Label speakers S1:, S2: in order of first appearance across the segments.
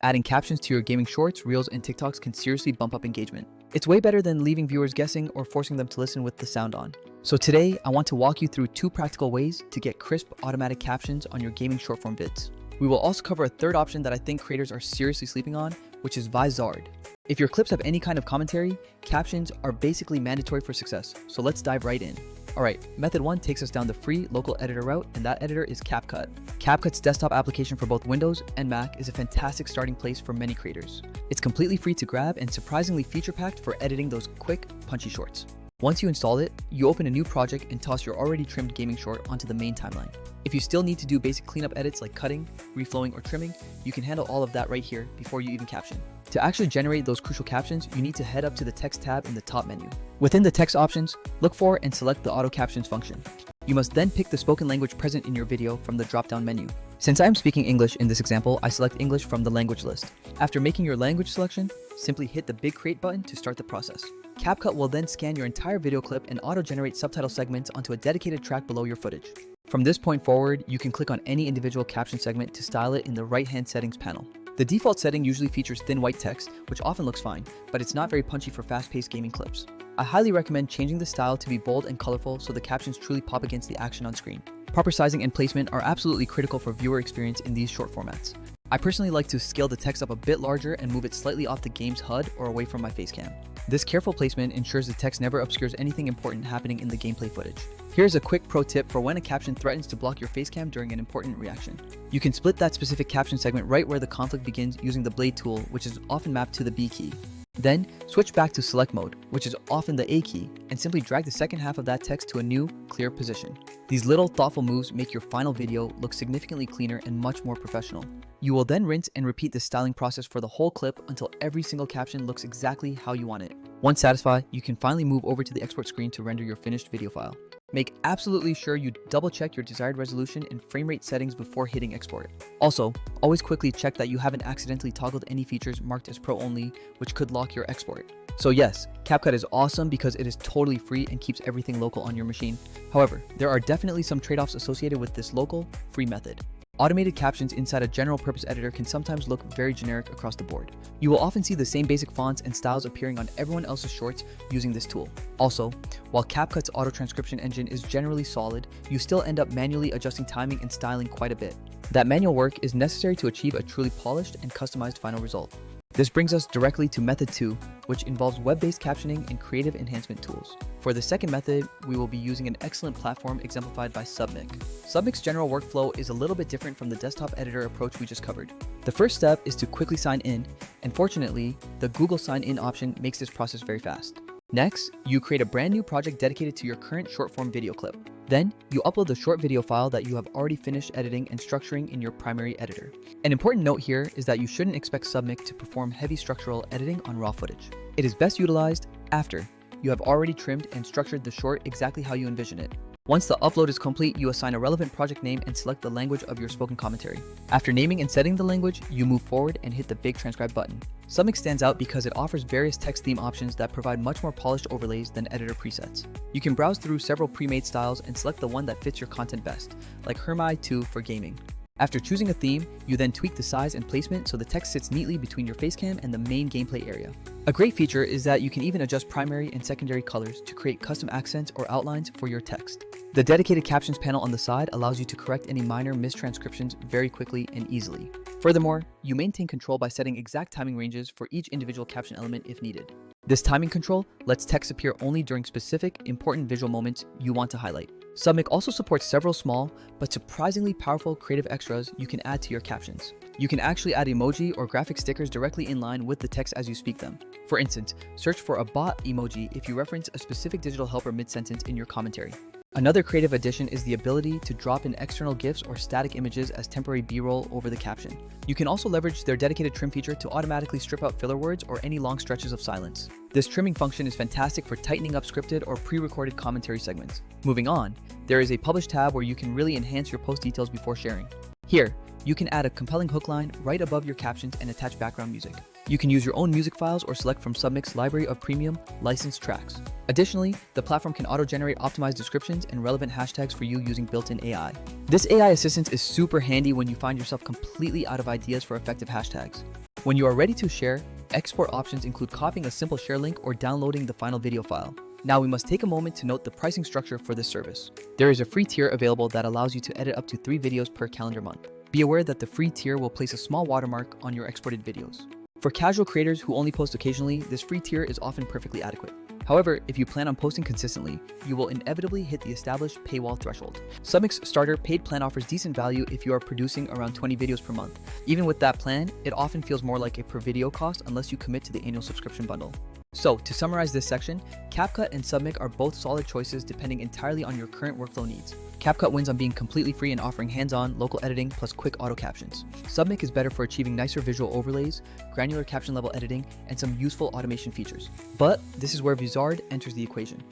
S1: Adding captions to your gaming shorts, reels, and TikToks can seriously bump up engagement. It's way better than leaving viewers guessing or forcing them to listen with the sound on. So today, I want to walk you through 2 practical ways to get crisp automatic captions on your gaming short form vids. We will also cover a third option that I think creators are seriously sleeping on, which is Vizard. If your clips have any kind of commentary, captions are basically mandatory for success, so let's dive right in. Alright, method 1 takes us down the free local editor route, and that editor is CapCut. CapCut's desktop application for both Windows and Mac is a fantastic starting place for many creators. It's completely free to grab and surprisingly feature-packed for editing those quick, punchy shorts. Once you install it, you open a new project and toss your already trimmed gaming short onto the main timeline. If you still need to do basic cleanup edits like cutting, reflowing, or trimming, you can handle all of that right here before you even caption. To actually generate those crucial captions, you need to head up to the text tab in the top menu. Within the text options, look for and select the auto captions function. You must then pick the spoken language present in your video from the drop-down menu. Since I am speaking English in this example, I select English from the language list. After making your language selection, simply hit the big create button to start the process. CapCut will then scan your entire video clip and auto-generate subtitle segments onto a dedicated track below your footage. From this point forward, you can click on any individual caption segment to style it in the right-hand settings panel. The default setting usually features thin white text, which often looks fine, but it's not very punchy for fast-paced gaming clips. I highly recommend changing the style to be bold and colorful so the captions truly pop against the action on screen. Proper sizing and placement are absolutely critical for viewer experience in these short formats. I personally like to scale the text up a bit larger and move it slightly off the game's HUD or away from my facecam. This careful placement ensures the text never obscures anything important happening in the gameplay footage. Here's a quick pro tip for when a caption threatens to block your facecam during an important reaction. You can split that specific caption segment right where the conflict begins using the blade tool, which is often mapped to the B key. Then, switch back to select mode, which is often the A key, and simply drag the second half of that text to a new, clear position. These little thoughtful moves make your final video look significantly cleaner and much more professional. You will then rinse and repeat the styling process for the whole clip until every single caption looks exactly how you want it. Once satisfied, you can finally move over to the export screen to render your finished video file. Make absolutely sure you double check your desired resolution and frame rate settings before hitting export. Also, always quickly check that you haven't accidentally toggled any features marked as pro only, which could lock your export. So yes, CapCut is awesome because it is totally free and keeps everything local on your machine. However, there are definitely some trade-offs associated with this local, free method. Automated captions inside a general purpose editor can sometimes look very generic across the board. You will often see the same basic fonts and styles appearing on everyone else's shorts using this tool. Also, while CapCut's auto transcription engine is generally solid, you still end up manually adjusting timing and styling quite a bit. That manual work is necessary to achieve a truly polished and customized final result. This brings us directly to method 2, which involves web-based captioning and creative enhancement tools. For the second method, we will be using an excellent platform exemplified by Submic. Submic's general workflow is a little bit different from the desktop editor approach we just covered. The first step is to quickly sign in, and fortunately, the Google Sign In option makes this process very fast. Next, you create a brand new project dedicated to your current short-form video clip. Then, you upload the short video file that you have already finished editing and structuring in your primary editor. An important note here is that you shouldn't expect Submic to perform heavy structural editing on raw footage. It is best utilized after you have already trimmed and structured the short exactly how you envision it. Once the upload is complete, you assign a relevant project name and select the language of your spoken commentary. After naming and setting the language, you move forward and hit the big transcribe button. Submic stands out because it offers various text theme options that provide much more polished overlays than editor presets. You can browse through several pre-made styles and select the one that fits your content best, like Hermi 2 for gaming. After choosing a theme, you then tweak the size and placement so the text sits neatly between your facecam and the main gameplay area. A great feature is that you can even adjust primary and secondary colors to create custom accents or outlines for your text. The dedicated captions panel on the side allows you to correct any minor mistranscriptions very quickly and easily. Furthermore, you maintain control by setting exact timing ranges for each individual caption element if needed. This timing control lets text appear only during specific, important visual moments you want to highlight. Submic also supports several small, but surprisingly powerful creative extras you can add to your captions. You can actually add emoji or graphic stickers directly in line with the text as you speak them. For instance, search for a bot emoji if you reference a specific digital helper mid-sentence in your commentary. Another creative addition is the ability to drop in external GIFs or static images as temporary B-roll over the caption. You can also leverage their dedicated trim feature to automatically strip out filler words or any long stretches of silence. This trimming function is fantastic for tightening up scripted or pre-recorded commentary segments. Moving on, there is a Publish tab where you can really enhance your post details before sharing. Here, you can add a compelling hook line right above your captions and attach background music. You can use your own music files or select from Submic's library of premium, licensed tracks. Additionally, the platform can auto-generate optimized descriptions and relevant hashtags for you using built-in AI. This AI assistance is super handy when you find yourself completely out of ideas for effective hashtags. When you are ready to share, export options include copying a simple share link or downloading the final video file. Now we must take a moment to note the pricing structure for this service. There is a free tier available that allows you to edit up to 3 videos per calendar month. Be aware that the free tier will place a small watermark on your exported videos. For casual creators who only post occasionally, this free tier is often perfectly adequate. However, if you plan on posting consistently, you will inevitably hit the established paywall threshold. Submic's starter paid plan offers decent value if you are producing around 20 videos per month. Even with that plan, it often feels more like a per video cost unless you commit to the annual subscription bundle. So, to summarize this section, CapCut and Submic are both solid choices depending entirely on your current workflow needs. CapCut wins on being completely free and offering hands-on, local editing plus quick auto captions. Submic is better for achieving nicer visual overlays, granular caption level editing, and some useful automation features. But this is where Vizard enters the equation,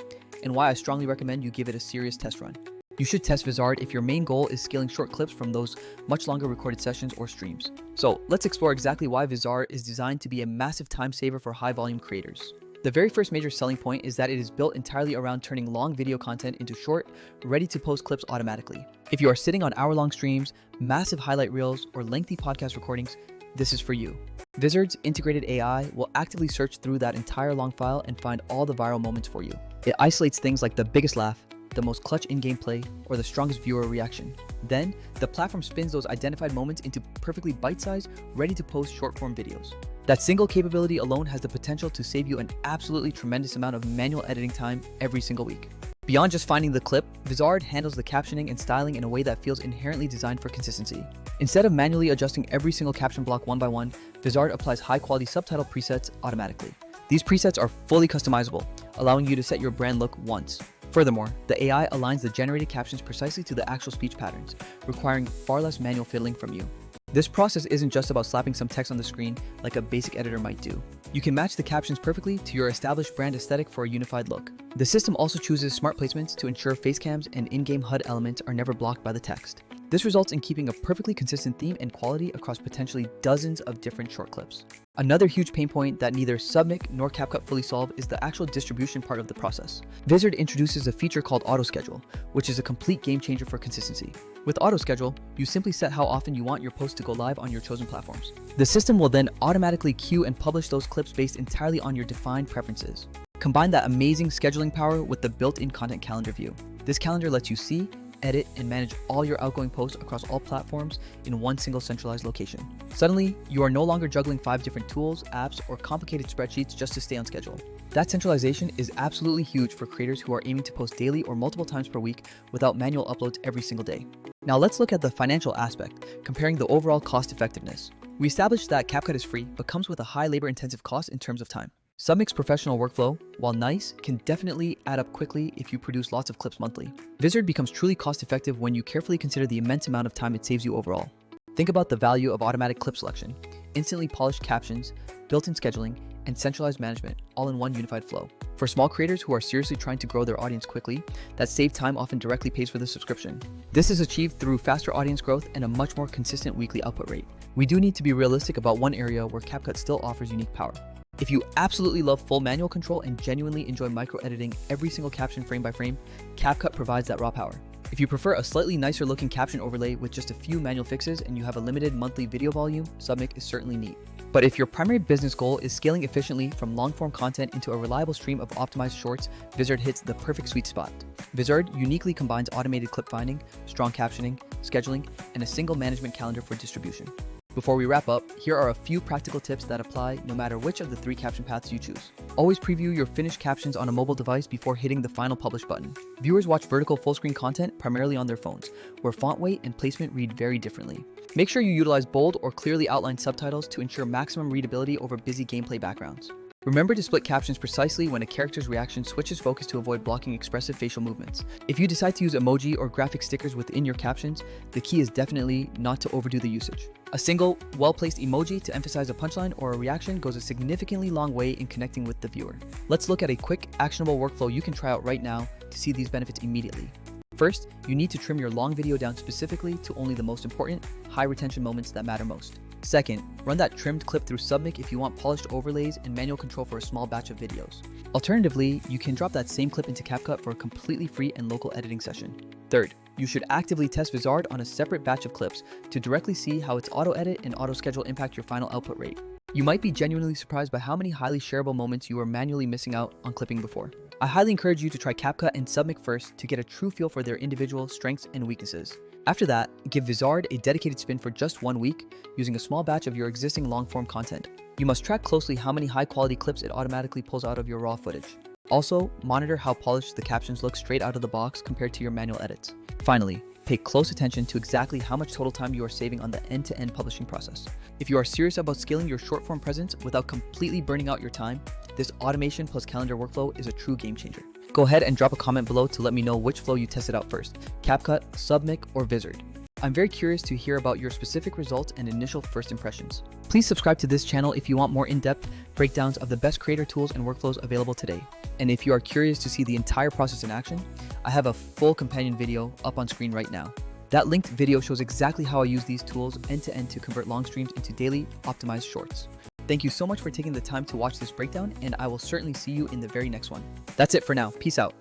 S1: and why I strongly recommend you give it a serious test run. You should test Vizard if your main goal is scaling short clips from those much longer recorded sessions or streams. So let's explore exactly why Vizard is designed to be a massive time saver for high volume creators. The very first major selling point is that it is built entirely around turning long video content into short, ready-to-post clips automatically. If you are sitting on hour-long streams, massive highlight reels, or lengthy podcast recordings, this is for you. Vizard's integrated AI will actively search through that entire long file and find all the viral moments for you. It isolates things like the biggest laugh, the most clutch in-game play, or the strongest viewer reaction. Then, the platform spins those identified moments into perfectly bite-sized, ready-to-post short-form videos. That single capability alone has the potential to save you an absolutely tremendous amount of manual editing time every single week. Beyond just finding the clip, Vizard handles the captioning and styling in a way that feels inherently designed for consistency. Instead of manually adjusting every single caption block one by one, Vizard applies high-quality subtitle presets automatically. These presets are fully customizable, allowing you to set your brand look once. Furthermore, the AI aligns the generated captions precisely to the actual speech patterns, requiring far less manual fiddling from you. This process isn't just about slapping some text on the screen like a basic editor might do. You can match the captions perfectly to your established brand aesthetic for a unified look. The system also chooses smart placements to ensure facecams and in-game HUD elements are never blocked by the text. This results in keeping a perfectly consistent theme and quality across potentially dozens of different short clips. Another huge pain point that neither Submic nor CapCut fully solve is the actual distribution part of the process. Vizard introduces a feature called Auto Schedule, which is a complete game changer for consistency. With Auto Schedule, you simply set how often you want your posts to go live on your chosen platforms. The system will then automatically queue and publish those clips based entirely on your defined preferences. Combine that amazing scheduling power with the built-in content calendar view. This calendar lets you see, edit, and manage all your outgoing posts across all platforms in one single centralized location. Suddenly, you are no longer juggling 5 different tools, apps, or complicated spreadsheets just to stay on schedule. That centralization is absolutely huge for creators who are aiming to post daily or multiple times per week without manual uploads every single day. Now let's look at the financial aspect, comparing the overall cost effectiveness. We established that CapCut is free, but comes with a high labor-intensive cost in terms of time. Submic's professional workflow, while nice, can definitely add up quickly if you produce lots of clips monthly. Vizard becomes truly cost-effective when you carefully consider the immense amount of time it saves you overall. Think about the value of automatic clip selection, instantly polished captions, built-in scheduling, and centralized management, all in one unified flow. For small creators who are seriously trying to grow their audience quickly, that saved time often directly pays for the subscription. This is achieved through faster audience growth and a much more consistent weekly output rate. We do need to be realistic about one area where CapCut still offers unique power. If you absolutely love full manual control and genuinely enjoy micro-editing every single caption frame by frame, CapCut provides that raw power. If you prefer a slightly nicer looking caption overlay with just a few manual fixes and you have a limited monthly video volume, Submic is certainly neat. But if your primary business goal is scaling efficiently from long-form content into a reliable stream of optimized shorts, Vizard hits the perfect sweet spot. Vizard uniquely combines automated clip finding, strong captioning, scheduling, and a single management calendar for distribution. Before we wrap up, here are a few practical tips that apply no matter which of the 3 caption paths you choose. Always preview your finished captions on a mobile device before hitting the final publish button. Viewers watch vertical full-screen content primarily on their phones, where font weight and placement read very differently. Make sure you utilize bold or clearly outlined subtitles to ensure maximum readability over busy gameplay backgrounds. Remember to split captions precisely when a character's reaction switches focus to avoid blocking expressive facial movements. If you decide to use emoji or graphic stickers within your captions, the key is definitely not to overdo the usage. A single, well-placed emoji to emphasize a punchline or a reaction goes a significantly long way in connecting with the viewer. Let's look at a quick, actionable workflow you can try out right now to see these benefits immediately. First, you need to trim your long video down specifically to only the most important, high-retention moments that matter most. Second, run that trimmed clip through Submic if you want polished overlays and manual control for a small batch of videos. Alternatively, you can drop that same clip into CapCut for a completely free and local editing session. Third, you should actively test Vizard on a separate batch of clips to directly see how its auto-edit and auto-schedule impact your final output rate. You might be genuinely surprised by how many highly shareable moments you were manually missing out on clipping before. I highly encourage you to try CapCut and Submic first to get a true feel for their individual strengths and weaknesses. After that, give Vizard a dedicated spin for just 1 week using a small batch of your existing long-form content. You must track closely how many high-quality clips it automatically pulls out of your raw footage. Also, monitor how polished the captions look straight out of the box compared to your manual edits. Finally, pay close attention to exactly how much total time you are saving on the end-to-end publishing process. If you are serious about scaling your short-form presence without completely burning out your time, this automation plus calendar workflow is a true game changer. Go ahead and drop a comment below to let me know which flow you tested out first, CapCut, Submic, or Vizard. I'm very curious to hear about your specific results and initial first impressions. Please subscribe to this channel if you want more in-depth breakdowns of the best creator tools and workflows available today. And if you are curious to see the entire process in action, I have a full companion video up on screen right now. That linked video shows exactly how I use these tools end-to-end to convert long streams into daily optimized shorts. Thank you so much for taking the time to watch this breakdown, and I will certainly see you in the very next one. That's it for now. Peace out.